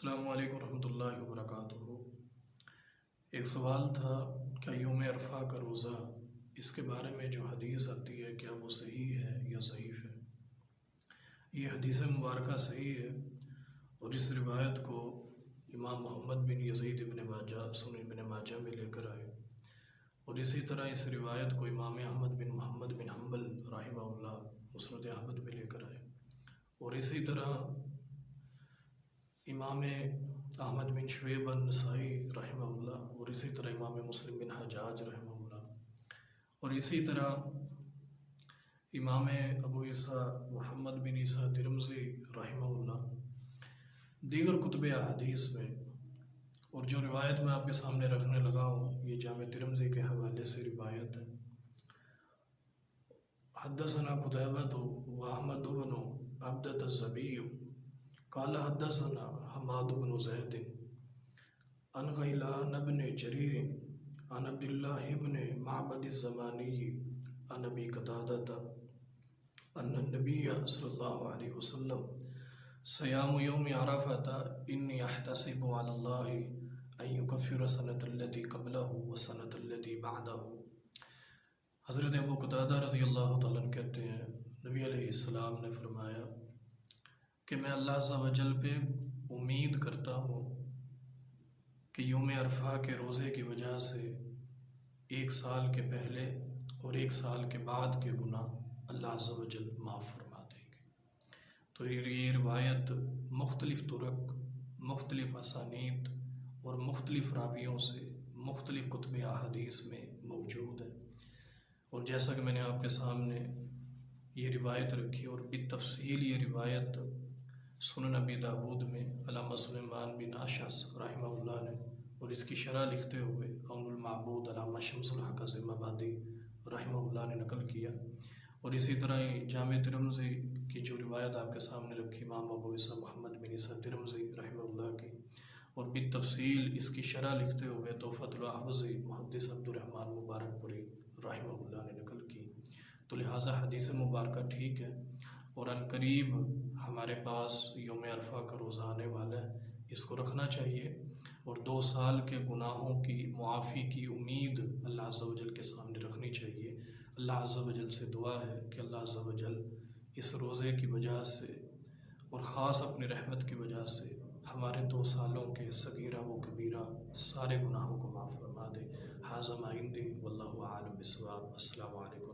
السلام علیکم ورحمۃ اللہ وبرکاتہ۔ ایک سوال تھا، کیا یوم عرفہ کا روزہ، اس کے بارے میں جو حدیث آتی ہے کیا وہ صحیح ہے یا ضعیف ہے؟ یہ حدیث مبارکہ صحیح ہے، اور اس روایت کو امام محمد بن یزید بن ماجہ سنن بن ماجہ میں لے کر آئے، اور اسی طرح اس روایت کو امام احمد بن محمد بن حنبل رحمہ اللہ مسند احمد میں لے کر آئے، اور اسی طرح امام احمد بن شعیب النسائی رحمہ اللہ، اور اسی طرح امام مسلم بن حجاج رحمہ اللہ، اور اسی طرح امام ابو عیسیٰ محمد بن عیسیٰ ترمذی رحمہ اللہ دیگر کتب احادیث میں، اور جو روایت میں آپ کے سامنے رکھنے لگا ہوں یہ جامع ترمذی کے حوالے سے روایت ہے۔ حدثنا قتیبہ و احمد بن عبدۃ الزبی قال حدثنا حماد بن زید عن غیلان بن جریر عن عبد اللہ بن معبد الزمانی عن ابی قتادہ ان النبی صلی اللہ علیہ وسلم صیام یوم عرفۃ انی احتسب علی اللہ ان یکفر السنۃ التی قبلہ والسنۃ التی بعدہ۔ حضرت ابو قتادہ رضی اللہ تعالیٰ عنہ کہتے ہیں، نبی علیہ السلام نے فرمایا کہ میں اللہ عز و جل پہ امید کرتا ہوں کہ یوم عرفہ کے روزے کی وجہ سے ایک سال کے پہلے اور ایک سال کے بعد کے گناہ اللہ عز و جل معاف فرما دیں گے۔ تو یہ روایت مختلف طرق، مختلف اسانید اور مختلف راویوں سے مختلف کتب احادیث میں موجود ہے، اور جیسا کہ میں نے آپ کے سامنے یہ روایت رکھی، اور بالتفصیل یہ روایت سنن ابی داود میں علامہ سلیمان بن اشعث رحمہ اللہ نے، اور اس کی شرح لکھتے ہوئے عون المعبود علامہ شمس الحق اعظم آبادی رحمہ اللہ نے نقل کیا، اور اسی طرح جامع ترمذی کی جو روایت آپ کے سامنے رکھی امام ابو عیسیٰ محمد بن عیسیٰ ترمذی رحمہ اللہ کی، اور بالتفصیل اس کی شرح لکھتے ہوئے تحفۃ الاحوذی محدث عبد الرحمن مبارک پوری رحمہ اللہ نے نقل کی۔ تو لہٰذا حدیث مبارکہ ٹھیک ہے، اور عن قریب ہمارے پاس یوم عرفہ کا روزہ آنے والا ہے، اس کو رکھنا چاہیے، اور 2 سال کے گناہوں کی معافی کی امید اللہ عز و جل کے سامنے رکھنی چاہیے۔ اللہ عز و جل سے دعا ہے کہ اللہ عز و جل اس روزے کی وجہ سے اور خاص اپنی رحمت کی وجہ سے ہمارے 2 سالوں کے صغیرہ و کبیرہ سارے گناہوں کو معاف فرما دے۔ ھذا ما عندی واللہ اعلم بالصواب۔ السلام علیکم۔